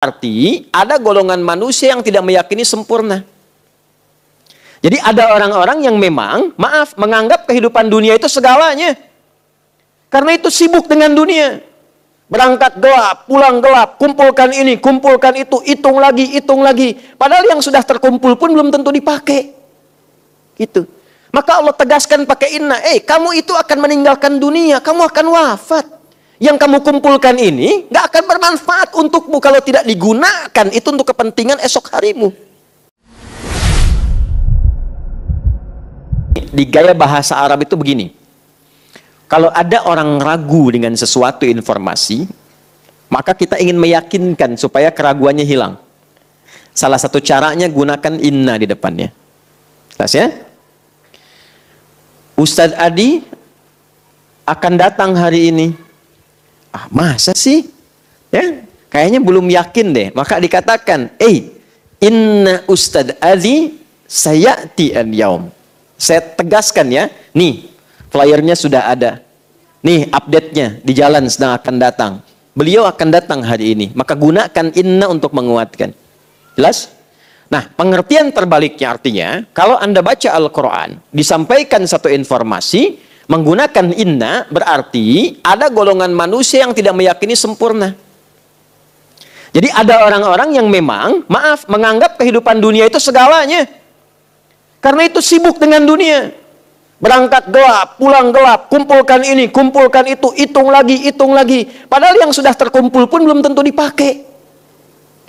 Arti ada golongan manusia yang tidak meyakini sempurna. Jadi ada orang-orang yang memang, maaf, menganggap kehidupan dunia itu segalanya. Karena itu sibuk dengan dunia. Berangkat gelap, pulang gelap, kumpulkan ini, kumpulkan itu, hitung lagi, hitung lagi. Padahal yang sudah terkumpul pun belum tentu dipakai. Gitu. Maka Allah tegaskan pakai inna, kamu itu akan meninggalkan dunia, kamu akan wafat. Yang kamu kumpulkan ini nggak akan bermanfaat untukmu kalau tidak digunakan itu untuk kepentingan esok harimu. Di gaya bahasa Arab itu begini. Kalau ada orang ragu dengan sesuatu informasi, maka kita ingin meyakinkan supaya keraguannya hilang. Salah satu caranya gunakan inna di depannya. Jelas ya? Ustadz Adi akan datang hari ini. Masa sih? Ya, kayaknya belum yakin deh. Maka dikatakan, inna Ustadz Adi sayati al-yaum. Saya tegaskan ya, nih flyernya sudah ada. Nih update-nya di jalan sedang akan datang. Beliau akan datang hari ini. Maka gunakan inna untuk menguatkan. Jelas? Nah, pengertian terbaliknya artinya, kalau Anda baca Al-Quran, disampaikan satu informasi, menggunakan inna berarti ada golongan manusia yang tidak meyakini sempurna. Jadi ada orang-orang yang memang, maaf, menganggap kehidupan dunia itu segalanya. Karena itu sibuk dengan dunia. Berangkat gelap, pulang gelap, kumpulkan ini, kumpulkan itu, hitung lagi, hitung lagi. Padahal yang sudah terkumpul pun belum tentu dipakai.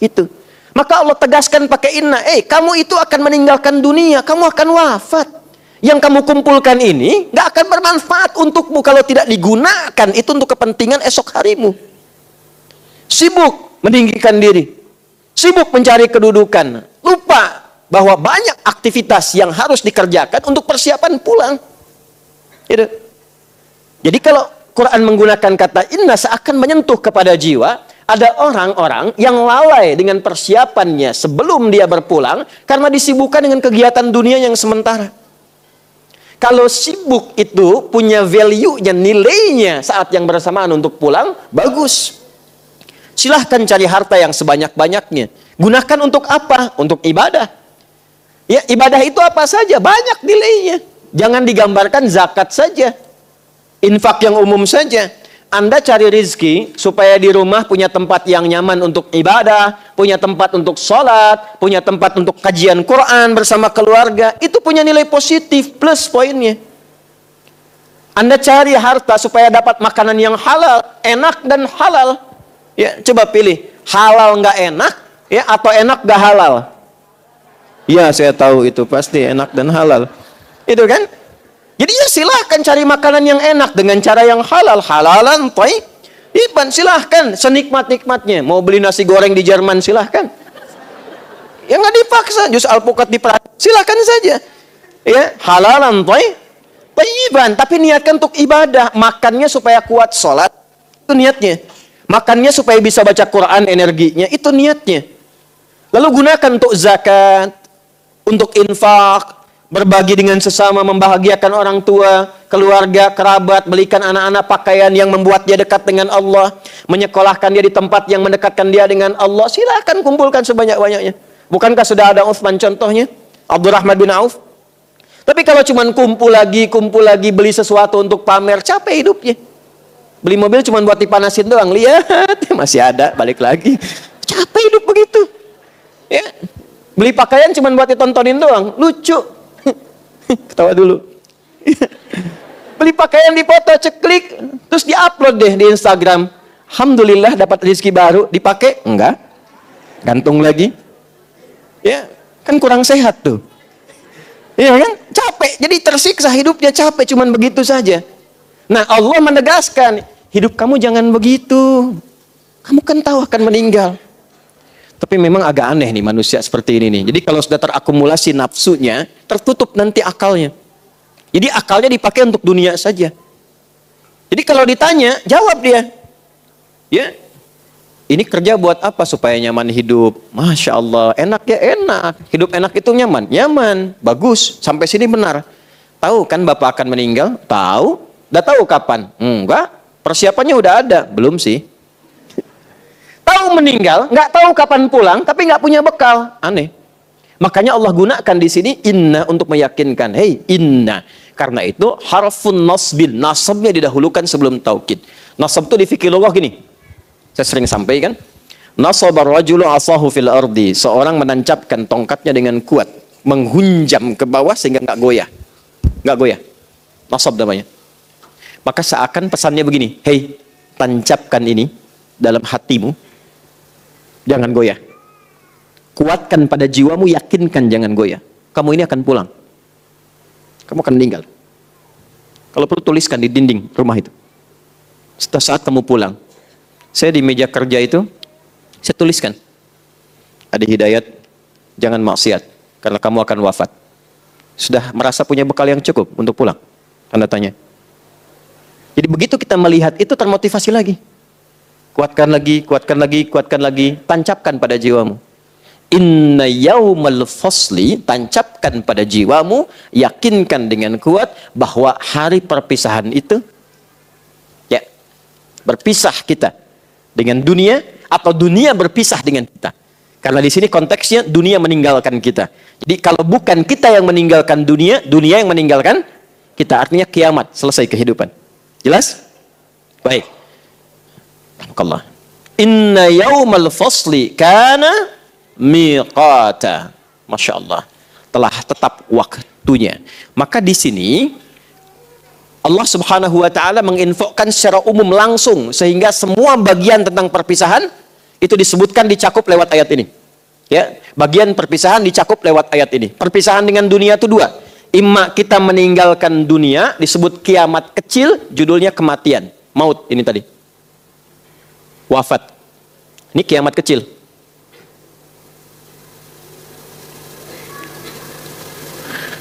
Gitu. Maka Allah tegaskan pakai inna, kamu itu akan meninggalkan dunia, kamu akan wafat. Yang kamu kumpulkan ini nggak akan bermanfaat untukmu kalau tidak digunakan itu untuk kepentingan esok harimu. Sibuk meninggikan diri, sibuk mencari kedudukan, lupa bahwa banyak aktivitas yang harus dikerjakan untuk persiapan pulang. Gitu. Jadi kalau Quran menggunakan kata inna seakan menyentuh kepada jiwa, ada orang-orang yang lalai dengan persiapannya sebelum dia berpulang karena disibukkan dengan kegiatan dunia yang sementara. Kalau sibuk itu punya value-nya, nilainya saat yang bersamaan untuk pulang, bagus. Silahkan cari harta yang sebanyak-banyaknya. Gunakan untuk apa? Untuk ibadah. Ya, ibadah itu apa saja? Banyak nilainya. Jangan digambarkan zakat saja. Infak yang umum saja. Anda cari rezeki supaya di rumah punya tempat yang nyaman untuk ibadah, punya tempat untuk sholat, punya tempat untuk kajian Quran bersama keluarga. Itu punya nilai positif, plus poinnya. Anda cari harta supaya dapat makanan yang halal, enak dan halal. Ya, coba pilih, halal nggak enak, ya, atau enak nggak halal. Ya, saya tahu itu pasti enak dan halal. Itu kan? Jadi ya silahkan cari makanan yang enak dengan cara yang halal. Halalan, thayyiban, silahkan senikmat-nikmatnya. Mau beli nasi goreng di Jerman, silahkan. Ya nggak dipaksa, jus alpukat silahkan saja. Ya, halalan, thayyiban. Tapi niatkan untuk ibadah. Makannya supaya kuat sholat, itu niatnya. Makannya supaya bisa baca Quran, energinya, itu niatnya. Lalu gunakan untuk zakat, untuk infak, berbagi dengan sesama, membahagiakan orang tua, keluarga, kerabat, belikan anak-anak pakaian yang membuat dia dekat dengan Allah, menyekolahkan dia di tempat yang mendekatkan dia dengan Allah. Silakan kumpulkan sebanyak-banyaknya. Bukankah sudah ada Utsman contohnya? Abdurrahman bin Auf. Tapi kalau cuma kumpul lagi, beli sesuatu untuk pamer, capek hidupnya. Beli mobil cuma buat dipanasin doang, lihat, masih ada, balik lagi. Capek hidup begitu. Ya. Beli pakaian cuma buat ditontonin doang, lucu. Ketawa dulu. Beli pakaian di foto, ceklik, terus diupload deh di Instagram. Alhamdulillah dapat rezeki baru, dipakai? Enggak. Gantung lagi. Ya, kan kurang sehat tuh. Iya kan? Capek, jadi tersiksa hidupnya, capek, cuman begitu saja. Nah, Allah menegaskan, hidup kamu jangan begitu. Kamu kan tahu akan meninggal. Tapi memang agak aneh nih manusia seperti ini nih. Jadi kalau sudah terakumulasi nafsunya, tertutup nanti akalnya. Jadi akalnya dipakai untuk dunia saja. Jadi kalau ditanya, jawab dia. Ya, ini kerja buat apa supaya nyaman hidup? Masya Allah, enak ya enak. Hidup enak itu nyaman? Nyaman, bagus. Sampai sini benar. Tahu kan Bapak akan meninggal? Tahu. Udah tahu kapan? Enggak. Persiapannya udah ada? Belum sih. tahu meninggal, nggak tahu kapan pulang, tapi nggak punya bekal. Aneh. Makanya Allah gunakan di sini inna untuk meyakinkan. Hei, inna. Karena itu harfun nasbin. Nasabnya didahulukan sebelum taukid. Nasab itu di fikih lughah gini. Saya sering sampaikan. Nasabar rajulu asahu fil ardi. Seorang menancapkan tongkatnya dengan kuat. Menghunjam ke bawah sehingga nggak goyah. Nggak goyah. Nasab namanya. Maka seakan pesannya begini. Hei, tancapkan ini dalam hatimu. Jangan goyah. Kuatkan pada jiwamu, yakinkan jangan goyah. Kamu ini akan pulang. Kamu akan meninggal. Kalau perlu tuliskan di dinding rumah itu. Setelah saat kamu pulang. Saya di meja kerja itu, saya tuliskan. Ada hidayat, jangan maksiat. Karena kamu akan wafat. Sudah merasa punya bekal yang cukup untuk pulang? Tanda tanya. Jadi begitu kita melihat itu termotivasi lagi. Kuatkan lagi, kuatkan lagi, kuatkan lagi. Tancapkan pada jiwamu. Inna yaumal fasli, tancapkan pada jiwamu, yakinkan dengan kuat bahwa hari perpisahan itu, ya, berpisah kita dengan dunia atau dunia berpisah dengan kita. Karena di sini konteksnya dunia meninggalkan kita. Jadi kalau bukan kita yang meninggalkan dunia, dunia yang meninggalkan kita. Artinya kiamat, selesai kehidupan. Jelas? Baik. Alhamdulillah. Inna yaumal fasli kana miqata. Masya Allah. Telah tetap waktunya. Maka di sini Allah Subhanahu wa ta'ala menginfokan secara umum langsung sehingga semua bagian tentang perpisahan itu disebutkan, dicakup lewat ayat ini. Ya, bagian perpisahan dicakup lewat ayat ini. Perpisahan dengan dunia itu dua. Imma kita meninggalkan dunia, disebut kiamat kecil, judulnya kematian. Maut ini tadi. Wafat. Ini kiamat kecil.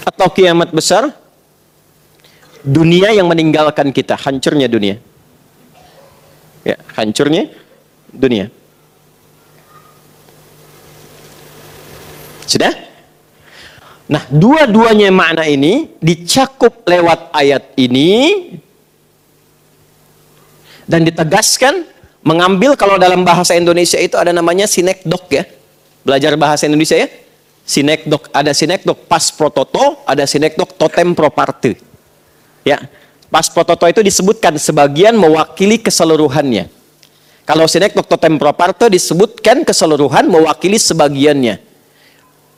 Atau kiamat besar, dunia yang meninggalkan kita, hancurnya dunia. Ya, hancurnya dunia. Sudah? Nah, dua-duanya makna ini dicakup lewat ayat ini dan ditegaskan, mengambil, kalau dalam bahasa Indonesia itu ada namanya sinekdok ya. Belajar bahasa Indonesia ya. Sinekdok, ada sinekdok pas prototo, ada sinekdok totem proparte. Ya, pas prototo itu disebutkan sebagian mewakili keseluruhannya. Kalau sinekdok totem proparte disebutkan keseluruhan mewakili sebagiannya.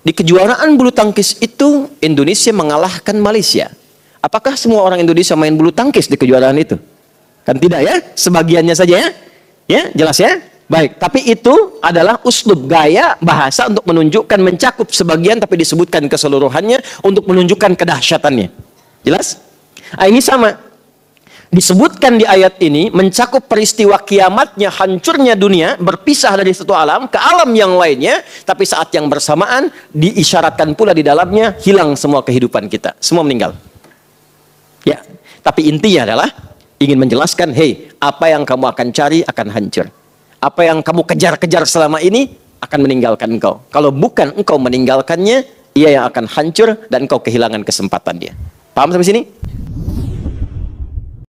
Di kejuaraan bulu tangkis itu Indonesia mengalahkan Malaysia. Apakah semua orang Indonesia main bulu tangkis di kejuaraan itu? Kan tidak ya, sebagiannya saja ya. Ya, jelas ya? Baik, tapi itu adalah uslub, gaya bahasa untuk menunjukkan, mencakup sebagian tapi disebutkan keseluruhannya untuk menunjukkan kedahsyatannya. Jelas? Nah, ini sama. Disebutkan di ayat ini mencakup peristiwa kiamatnya, hancurnya dunia, berpisah dari satu alam ke alam yang lainnya, tapi saat yang bersamaan diisyaratkan pula di dalamnya hilang semua kehidupan kita, semua meninggal. Ya, tapi intinya adalah ingin menjelaskan, hei, apa yang kamu akan cari akan hancur. Apa yang kamu kejar-kejar selama ini akan meninggalkan engkau. Kalau bukan engkau meninggalkannya, ia yang akan hancur dan engkau kehilangan kesempatan dia. Paham sampai sini?